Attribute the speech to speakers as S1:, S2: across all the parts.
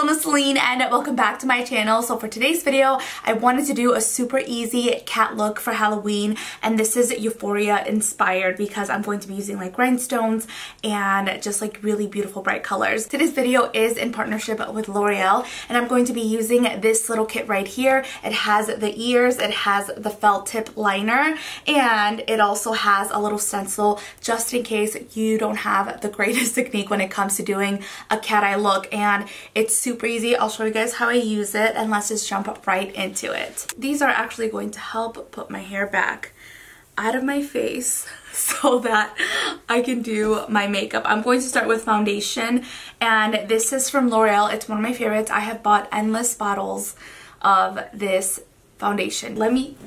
S1: Miss Selene and welcome back to my channel. So for today's video, I wanted to do a super easy cat look for Halloween, and this is Euphoria inspired because I'm going to be using like rhinestones and just like really beautiful bright colors. Today's video is in partnership with L'Oreal, and I'm going to be using this little kit right here. It has the ears, it has the felt tip liner, and it also has a little stencil just in case you don't have the greatest technique when it comes to doing a cat eye look. And it's super easy. I'll show you guys how I use it, and let's just jump right into it. These are actually going to help put my hair back out of my face so that I can do my makeup. I'm going to start with foundation, and this is from L'Oreal. It's one of my favorites. I have bought endless bottles of this foundation. Let me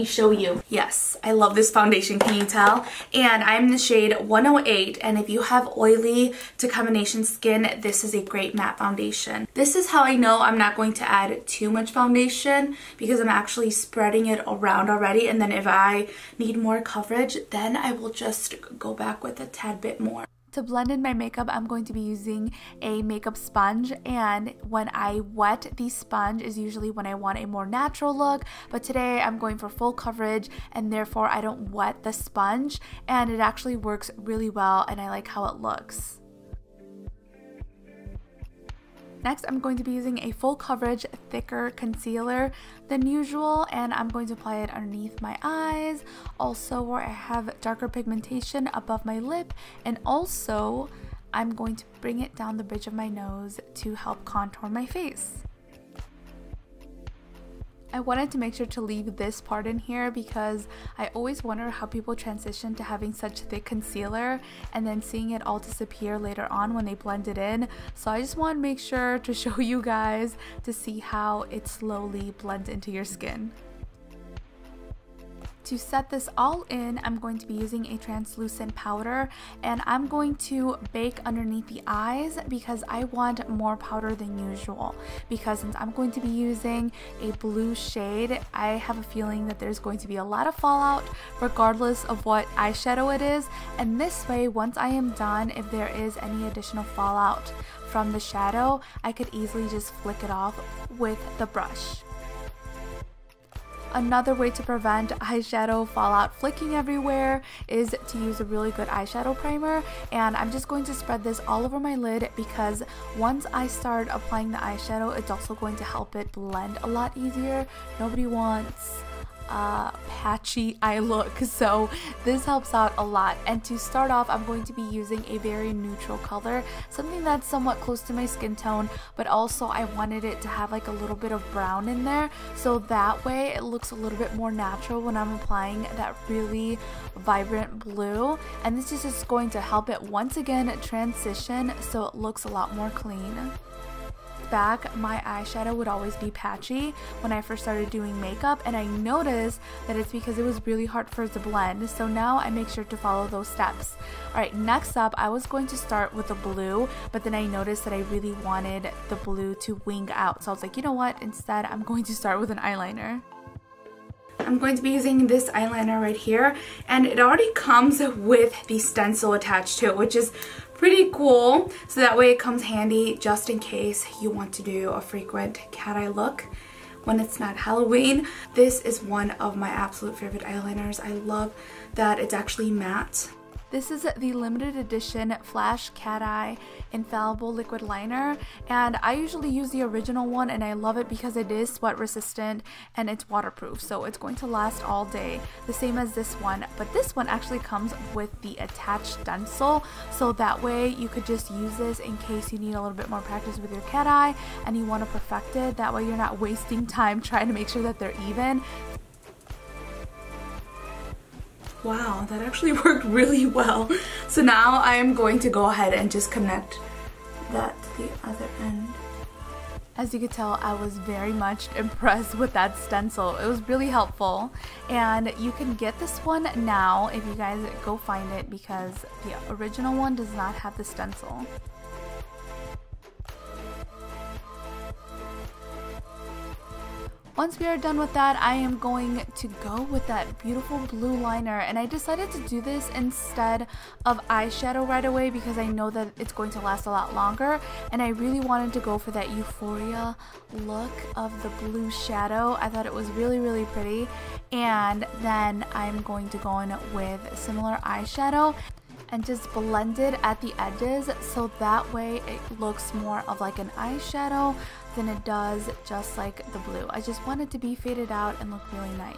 S1: show you. Yes, I love this foundation, can you tell? And I'm in the shade 108, and if you have oily to combination skin, this is a great matte foundation. This is how I know I'm not going to add too much foundation, because I'm actually spreading it around already, and then if I need more coverage, then I will just go back with a tad bit more. To blend in my makeup, I'm going to be using a makeup sponge, and when I wet the sponge is usually when I want a more natural look, but today I'm going for full coverage and therefore I don't wet the sponge, and it actually works really well and I like how it looks. Next, I'm going to be using a full coverage, thicker concealer than usual, and I'm going to apply it underneath my eyes, also where I have darker pigmentation above my lip, and also I'm going to bring it down the bridge of my nose to help contour my face. I wanted to make sure to leave this part in here because I always wonder how people transition to having such thick concealer and then seeing it all disappear later on when they blend it in. So I just want to make sure to show you guys to see how it slowly blends into your skin. To set this all in, I'm going to be using a translucent powder, and I'm going to bake underneath the eyes because I want more powder than usual, because since I'm going to be using a blue shade, I have a feeling that there's going to be a lot of fallout regardless of what eyeshadow it is, and this way once I am done, if there is any additional fallout from the shadow, I could easily just flick it off with the brush. Another way to prevent eyeshadow fallout flicking everywhere is to use a really good eyeshadow primer, and I'm just going to spread this all over my lid because once I start applying the eyeshadow, it's also going to help it blend a lot easier. Nobody wants a patchy eye look, so this helps out a lot. And to start off, I'm going to be using a very neutral color, something that's somewhat close to my skin tone, but also I wanted it to have like a little bit of brown in there, so that way it looks a little bit more natural when I'm applying that really vibrant blue. And this is just going to help it once again transition so it looks a lot more clean. Back, my eyeshadow would always be patchy when I first started doing makeup, and I noticed that it's because it was really hard for it to blend, so now I make sure to follow those steps. Alright, next up, I was going to start with the blue, but then I noticed that I really wanted the blue to wing out, so I was like, you know what, instead I'm going to start with an eyeliner. I'm going to be using this eyeliner right here, and it already comes with the stencil attached to it, which is pretty cool, so that way it comes handy just in case you want to do a frequent cat eye look when it's not Halloween. This is one of my absolute favorite eyeliners. I love that it's actually matte. This is the limited edition Flash Cat Eye Infallible Liquid Liner, and I usually use the original one, and I love it because it is sweat resistant and it's waterproof, so it's going to last all day, the same as this one. But this one actually comes with the attached stencil, so that way you could just use this in case you need a little bit more practice with your cat eye and you want to perfect it. That way you're not wasting time trying to make sure that they're even. Wow, that actually worked really well. So now I am going to go ahead and just connect that to the other end. As you could tell, I was very much impressed with that stencil. It was really helpful, and you can get this one now if you guys go find it, because the original one does not have the stencil. Once we are done with that, I am going to go with that beautiful blue liner, and I decided to do this instead of eyeshadow right away because I know that it's going to last a lot longer, and I really wanted to go for that Euphoria look of the blue shadow. I thought it was really pretty, and then I'm going to go in with similar eyeshadow and just blend it at the edges so that way it looks more of like an eyeshadow than it does just like the blue. I just want it to be faded out and look really nice.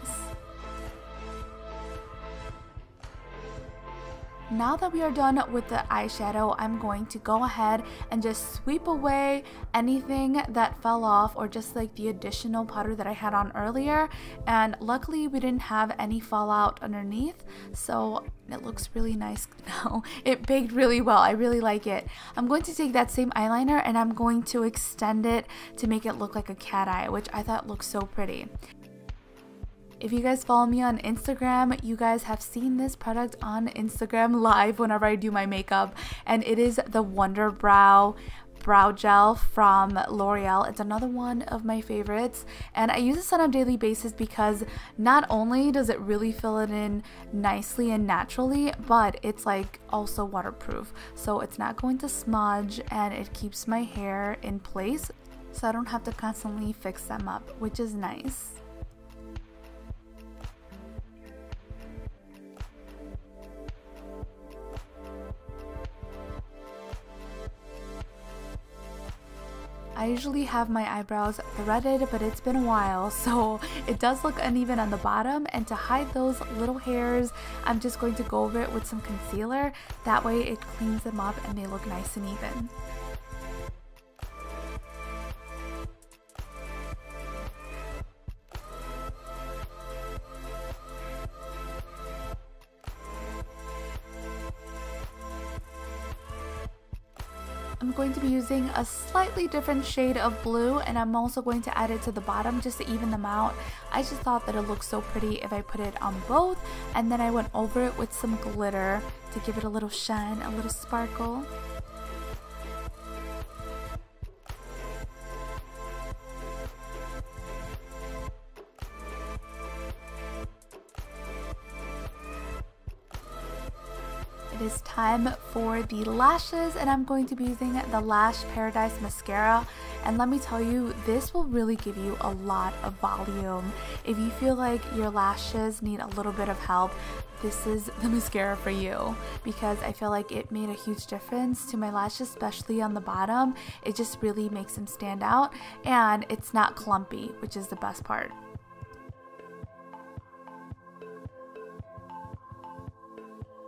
S1: Now that we are done with the eyeshadow, I'm going to go ahead and just sweep away anything that fell off or just like the additional powder that I had on earlier, and luckily we didn't have any fallout underneath, so it looks really nice now. It baked really well. I really like it. I'm going to take that same eyeliner and I'm going to extend it to make it look like a cat eye, which I thought looked so pretty. If you guys follow me on Instagram, you guys have seen this product on Instagram live whenever I do my makeup, and it is the Wonder Brow Gel from L'Oreal. It's another one of my favorites, and I use this on a daily basis because not only does it really fill it in nicely and naturally, but it's like also waterproof, so it's not going to smudge and it keeps my hair in place so I don't have to constantly fix them up, which is nice. I usually have my eyebrows threaded, but it's been a while, so it does look uneven on the bottom, and to hide those little hairs, I'm just going to go over it with some concealer. That way it cleans them up and they look nice and even. I'm going to be using a slightly different shade of blue, and I'm also going to add it to the bottom just to even them out. I just thought that it looked so pretty if I put it on both, and then I went over it with some glitter to give it a little shine, a little sparkle. It is time for the lashes, and I'm going to be using the Lash Paradise mascara, and let me tell you, this will really give you a lot of volume. If you feel like your lashes need a little bit of help, this is the mascara for you, because I feel like it made a huge difference to my lashes, especially on the bottom. It just really makes them stand out, and it's not clumpy, which is the best part.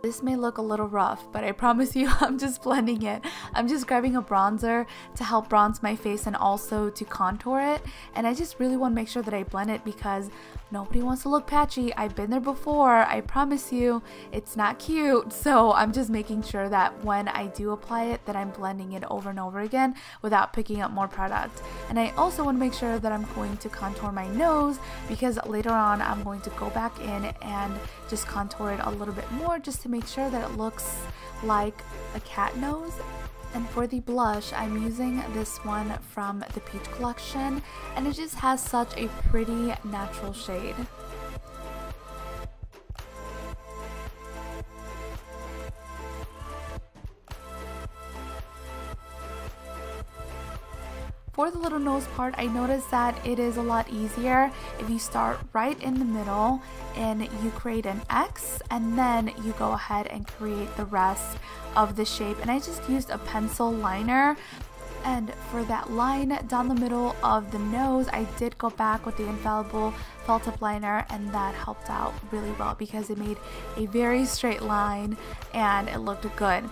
S1: This may look a little rough, but I promise you I'm just blending it. I'm just grabbing a bronzer to help bronze my face and also to contour it, and I just really want to make sure that I blend it because nobody wants to look patchy. I've been there before. I promise you it's not cute, so I'm just making sure that when I do apply it that I'm blending it over and over again without picking up more product. And I also want to make sure that I'm going to contour my nose because later on I'm going to go back in and just contour it a little bit more just to make sure that it looks like a cat nose. And for the blush, I'm using this one from the Peach collection, and it just has such a pretty natural shade. For the little nose part, I noticed that it is a lot easier if you start right in the middle and you create an X, and then you go ahead and create the rest of the shape. And I just used a pencil liner, and for that line down the middle of the nose, I did go back with the Infallible felt tip liner, and that helped out really well because it made a very straight line and it looked good.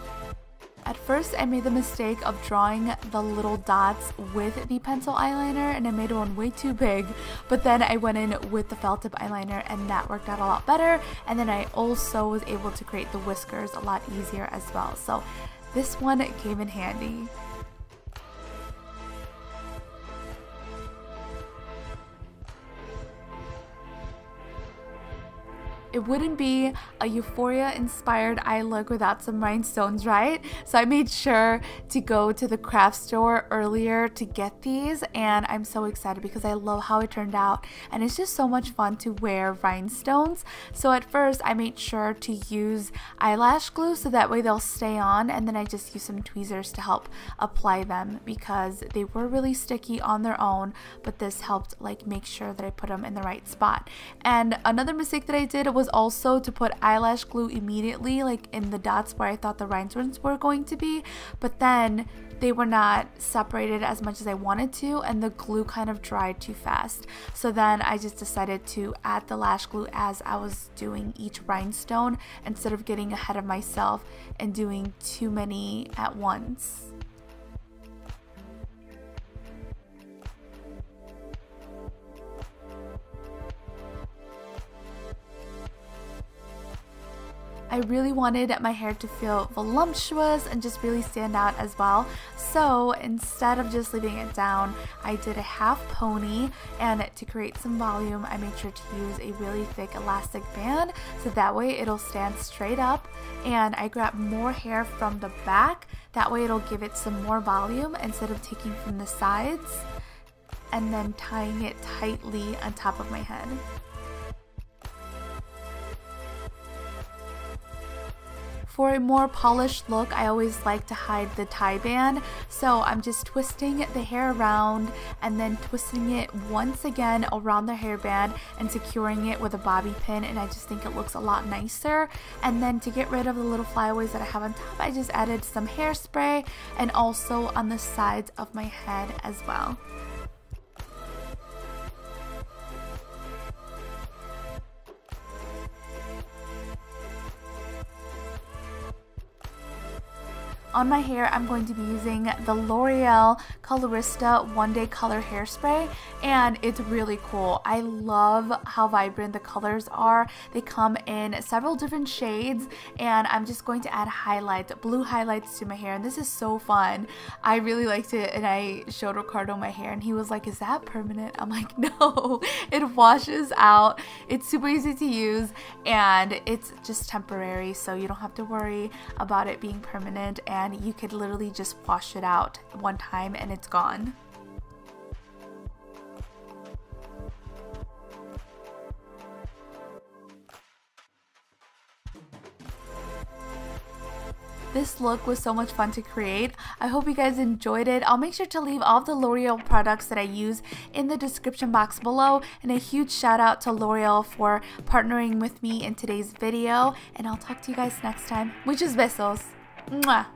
S1: At first, I made the mistake of drawing the little dots with the pencil eyeliner, and I made one way too big, but then I went in with the felt tip eyeliner and that worked out a lot better, and then I also was able to create the whiskers a lot easier as well, so this one came in handy. it wouldn't be a Euphoria inspired eye look without some rhinestones, right? So I made sure to go to the craft store earlier to get these, and I'm so excited because I love how it turned out, and it's just so much fun to wear rhinestones. So at first I made sure to use eyelash glue so that way they'll stay on, and then I just used some tweezers to help apply them because they were really sticky on their own, but this helped like make sure that I put them in the right spot. And another mistake that I did was also to put eyelash glue immediately like in the dots where I thought the rhinestones were going to be, but then they were not separated as much as I wanted to, and the glue kind of dried too fast. So then I just decided to add the lash glue as I was doing each rhinestone instead of getting ahead of myself and doing too many at once. I really wanted my hair to feel voluptuous and just really stand out as well. So instead of just leaving it down, I did a half pony, and to create some volume, I made sure to use a really thick elastic band so that way it'll stand straight up. And I grabbed more hair from the back, that way it'll give it some more volume instead of taking from the sides, and then tying it tightly on top of my head. For a more polished look, I always like to hide the tie band, so I'm just twisting the hair around and then twisting it once again around the hairband and securing it with a bobby pin, and I just think it looks a lot nicer. And then to get rid of the little flyaways that I have on top, I just added some hairspray and also on the sides of my head as well. On my hair, I'm going to be using the L'Oreal Colorista One Day Color Hairspray, and it's really cool. I love how vibrant the colors are. They come in several different shades, and I'm just going to add highlights, blue highlights to my hair, and this is so fun. I really liked it, and I showed Ricardo my hair, and he was like, "Is that permanent?" I'm like, "No, it washes out. It's super easy to use, and it's just temporary, so you don't have to worry about it being permanent, and you could literally just wash it out one time and it's gone." This look was so much fun to create. I hope you guys enjoyed it. I'll make sure to leave all of the L'Oreal products that I use in the description box below, and a huge shout out to L'Oreal for partnering with me in today's video, and I'll talk to you guys next time. Muchos besos. Mwah.